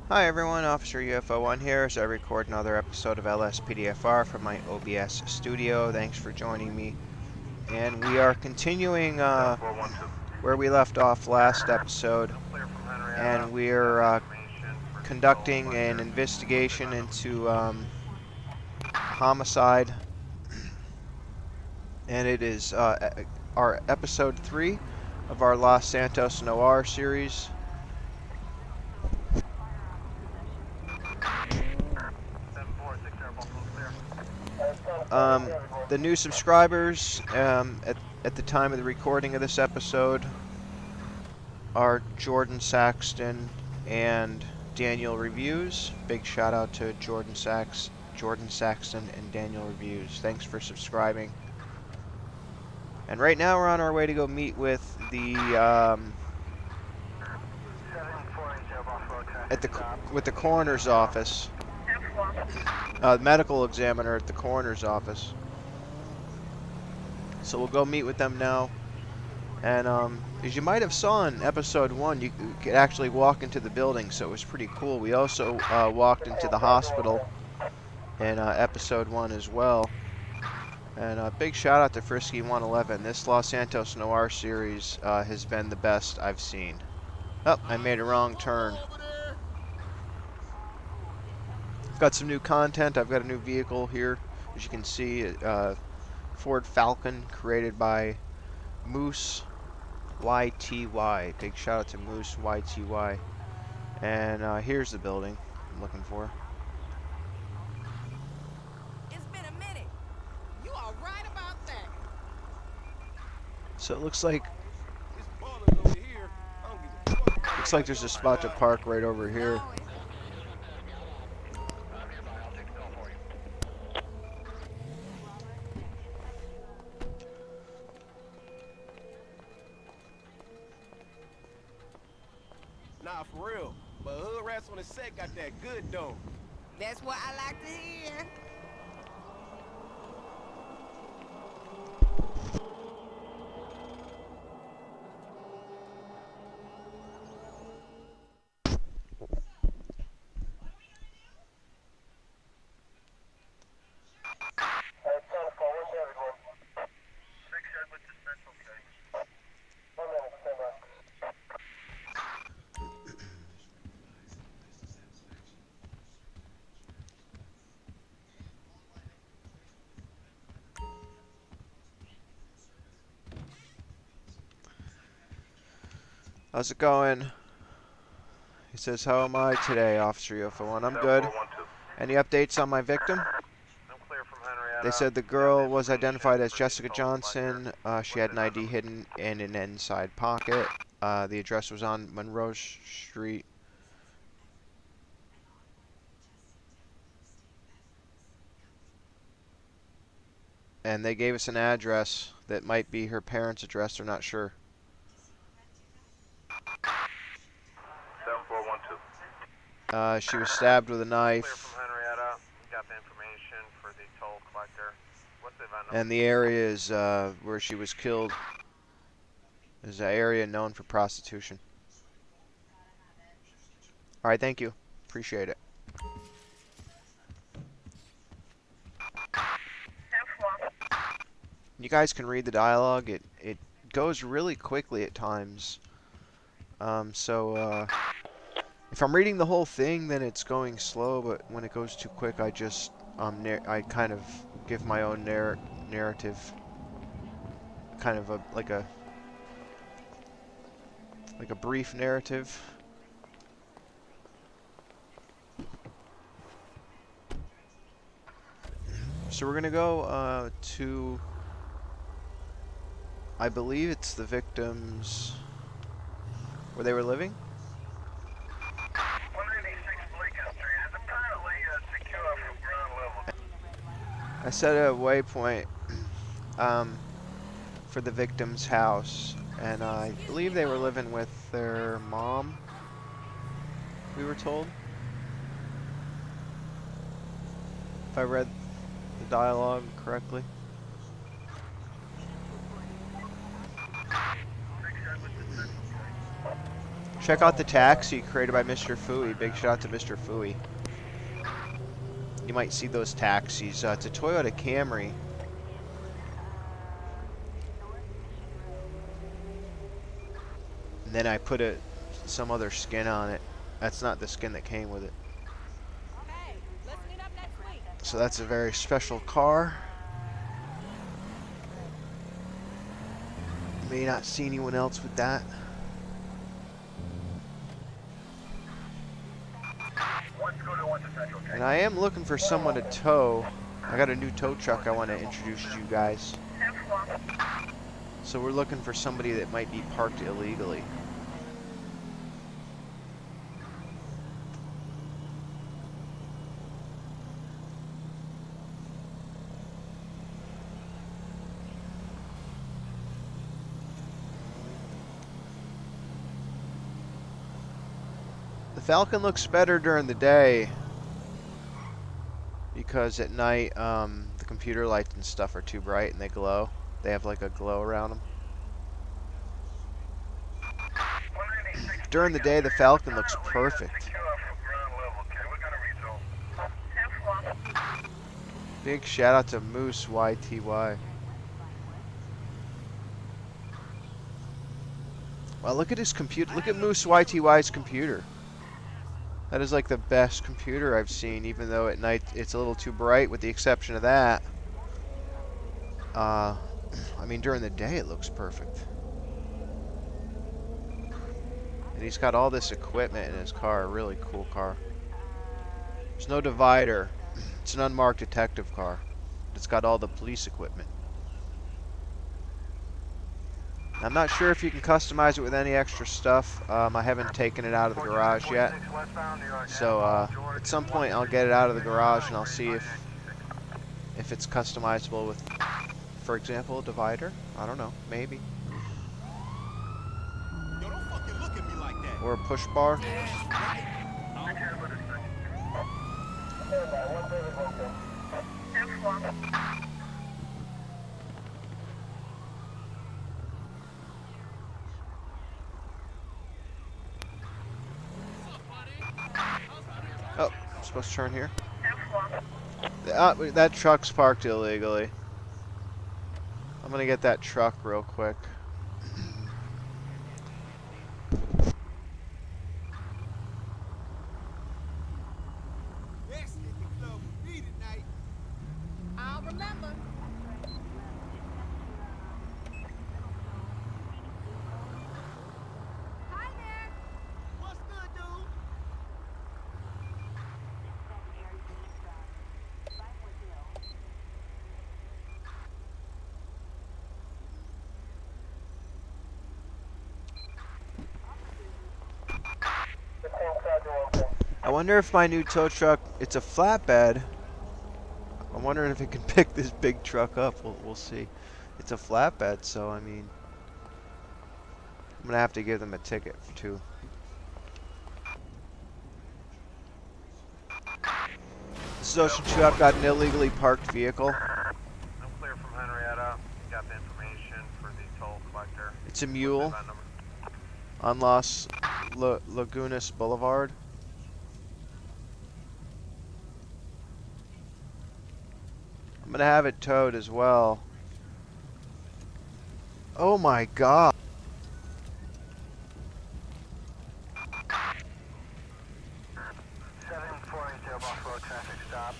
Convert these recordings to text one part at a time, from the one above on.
Hi everyone, Officer UFO1 here as I record another episode of LSPDFR from my OBS studio. Thanks for joining me. And we are continuing where we left off last episode. And we're conducting an investigation into homicide. And it is our episode 3 of our Los Santos Noir series. The new subscribers at the time of the recording of this episode are Jordan Saxton and Daniel Reviews. Big shout out to Jordan Saxton and Daniel Reviews. Thanks for subscribing. And right now we're on our way to go meet with the with the coroner's office. Medical examiner at the coroner's office. So we'll go meet with them now. And as you might have saw in episode 1, you could actually walk into the building, so it was pretty cool. We also walked into the hospital in episode 1 as well. And a big shout out to Frisky 111. This Los Santos Noir series has been the best I've seen. Oh, I made a wrong turn. I've got some new content. I've got a new vehicle here, as you can see, Ford Falcon, created by MooseYTY. Big shout out to MooseYTY. And here's the building I'm looking for. It's been a minute. You are right about that. So it looks like there's a spot to park right over here. Nah, for real. But hood rats on the set got that good dough. That's what I like to hear. How's it going? He says, how am I today, Officer UFO1? I'm good. Any updates on my victim? They said the girl was identified as Jessica Johnson. She had an ID hidden in an inside pocket. The address was on Monroe Street. And they gave us an address that might be her parents' address. They're not sure. 7412. She was stabbed with a knife. Clear from Henrietta. Got the information for the toll collector. What's the event number? And the area is where she was killed is an area known for prostitution. All right, thank you. Appreciate it. You guys can read the dialogue. It goes really quickly at times. If I'm reading the whole thing, then it's going slow. But when it goes too quick, I just I kind of give my own narrative, kind of like a brief narrative. So we're gonna go to, I believe it's the victims where they were living. 186 Bleecker Street is apparently secure from ground level. I set a waypoint for the victim's house, and I believe they were living with their mom, we were told. If I read the dialogue correctly. Check out the taxi created by Mr. Fooey. Big shout out to Mr. Fooey. You might see those taxis. It's a Toyota Camry. And then I put some other skin on it. That's not the skin that came with it. Hey, let's meet up next week. So that's a very special car. May not see anyone else with that. And I am looking for someone to tow. I got a new tow truck I want to introduce to you guys. So we're looking for somebody that might be parked illegally. The Falcon looks better during the day because at night the computer lights and stuff are too bright and they glow. They have like a glow around them. During the day the Falcon looks perfect. Big shout out to MooseYTY. Wow, look at his computer. Look at MooseYTY's computer. That is like the best computer I've seen, even though at night it's a little too bright, with the exception of that. I mean, during the day it looks perfect. And he's got all this equipment in his car, a really cool car. There's no divider. It's an unmarked detective car. It's got all the police equipment. I'm not sure if you can customize it with any extra stuff. I haven't taken it out of the garage yet. So at some point I'll get it out of the garage and I'll see if it's customizable with, for example, a divider. I don't know, maybe. Yo, don't fucking look at me like that. Or a push bar. Oh, I'm supposed to turn here. That truck's parked illegally. I'm gonna get that truck real quick. I'll remember. Hi there. What's good, dude? I wonder if my new tow truck, it's a flatbed. I'm wondering if it can pick this big truck up. We'll see. It's a flatbed, so I mean, I'm gonna have to give them a ticket too. This is Ocean 2. I've got an illegally parked vehicle. I'm clear from Henrietta. Got the information for the toll collector. It's a mule on Los Lagunas Boulevard. I'm gonna have it towed as well. Oh my god. Traffic stop.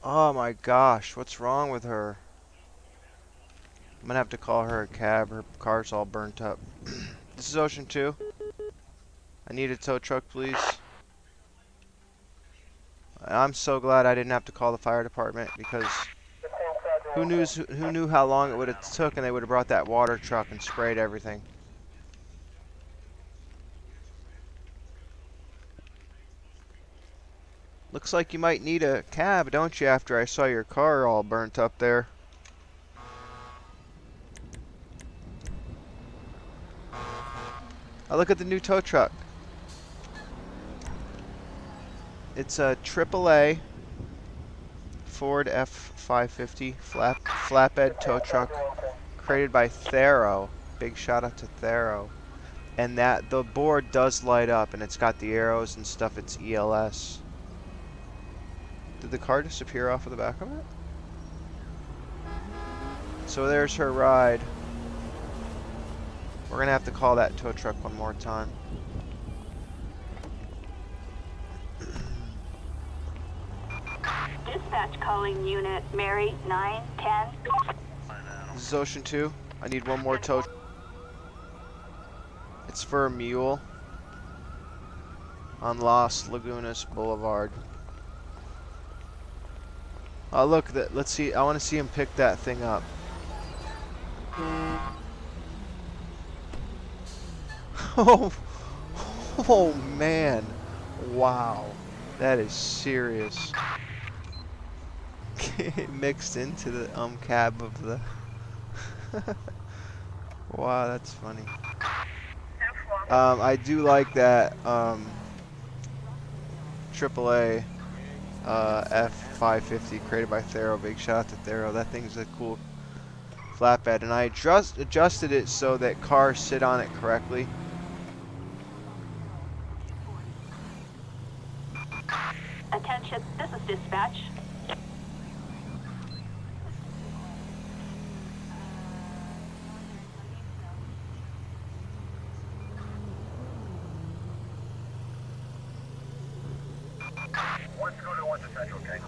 Oh my gosh, what's wrong with her? I'm gonna have to call her a cab. Her car's all burnt up. This is Ocean 2. I need a tow truck, please. I'm so glad I didn't have to call the fire department, because who knew how long it would have took, and they would have brought that water truck and sprayed everything. Looks like you might need a cab, don't you, after I saw your car all burnt up there. Oh, look at the new tow truck. It's a AAA Ford F550 flatbed tow truck created by Thero. Big shout out to Thero. And that the board does light up, and it's got the arrows and stuff. It's ELS. Did the car disappear off of the back of it? So there's her ride. We're gonna have to call that tow truck one more time. Dispatch calling unit Mary 910. This is Ocean 2. I need one more tow. It's for a mule on Las Lagunas Boulevard. Oh, look, let's see. I want to see him pick that thing up. Oh man. Wow. That is serious. Mixed into the cab of the Wow, that's funny. I do like that AAA F550 created by Thero. Big shout out to Thero. That thing's a cool flatbed, and I just adjusted it so that cars sit on it correctly. Attention, this is dispatch. What's going on with the central Caine?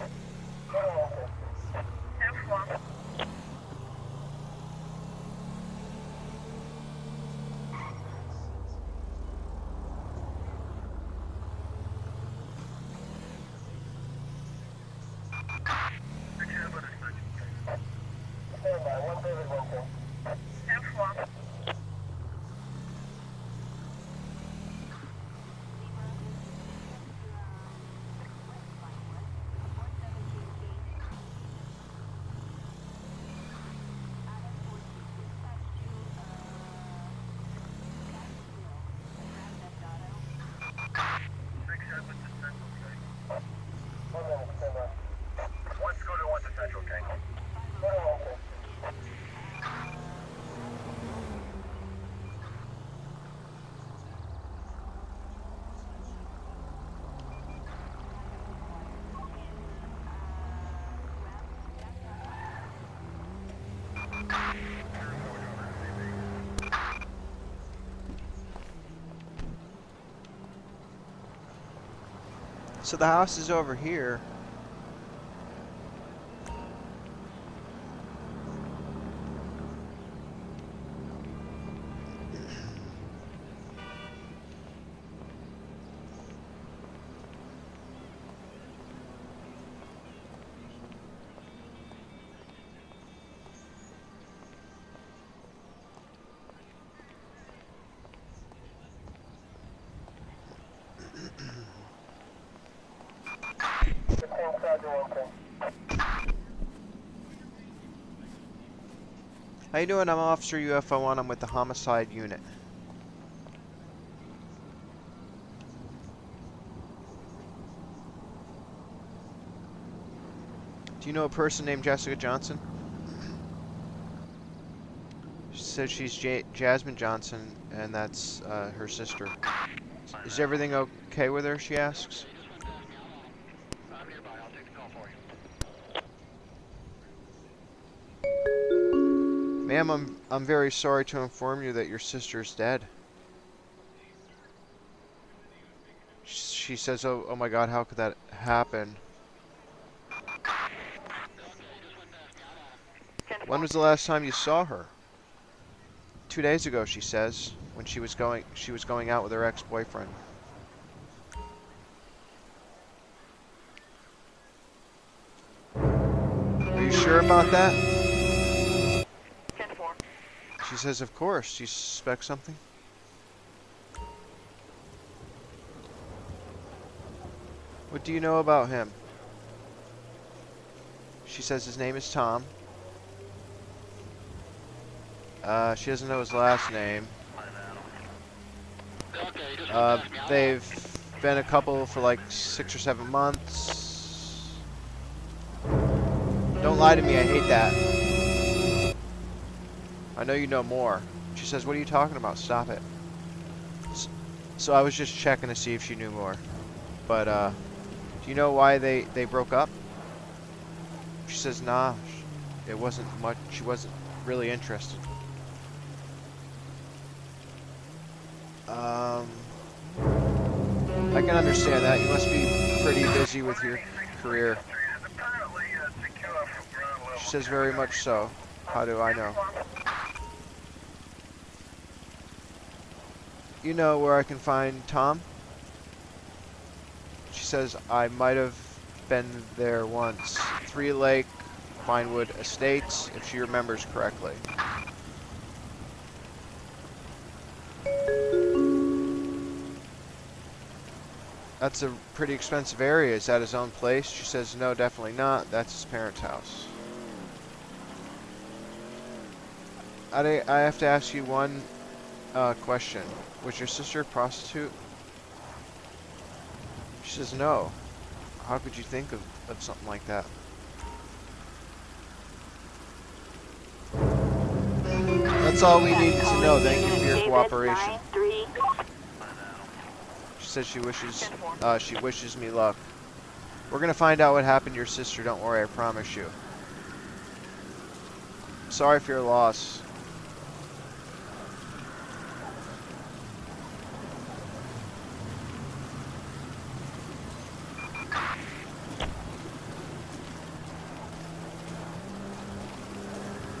What's going on with the central Caine? So the house is over here. How you doing? I'm Officer UFO1. I'm with the Homicide unit. Do you know a person named Jessica Johnson? She says she's Jasmine Johnson, and that's her sister. Is everything okay with her, she asks? Ma'am, I'm very sorry to inform you that your sister's dead. She says, oh my God, how could that happen? When was the last time you saw her? 2 days ago, she says, when she was going out with her ex-boyfriend. Are you sure about that? She says, of course. Do you suspect something? What do you know about him? She says his name is Tom. She doesn't know his last name. They've been a couple for like 6 or 7 months. Don't lie to me, I hate that. I know you know more. She says, what are you talking about? Stop it. So I was just checking to see if she knew more. But, do you know why they broke up? She says, nah, it wasn't much, she wasn't really interested. I can understand that. You must be pretty busy with your career. She says, very much so. How do I know? You know where I can find Tom? She says, I might have been there once. 3 Lake, Vinewood Estates, if she remembers correctly. That's a pretty expensive area. Is that his own place? She says, no, definitely not. That's his parents' house. I have to ask you one question. Was your sister a prostitute? She says, no. How could you think of something like that? That's all we needed to know. Thank you for your cooperation. She says she wishes me luck. We're gonna find out what happened to your sister. Don't worry, I promise you. Sorry for your loss.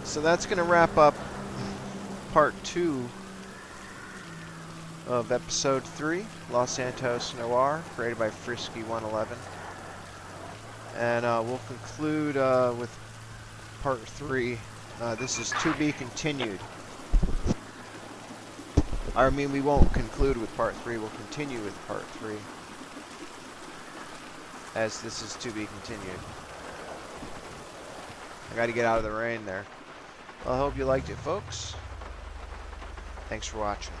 So that's going to wrap up part 2 of episode 3, Los Santos Noir, created by Frisky111. And we'll conclude with part 3. This is to be continued. I mean, we won't conclude with part 3, we'll continue with part 3. As this is to be continued. I gotta get out of the rain there. Well, I hope you liked it, folks. Thanks for watching.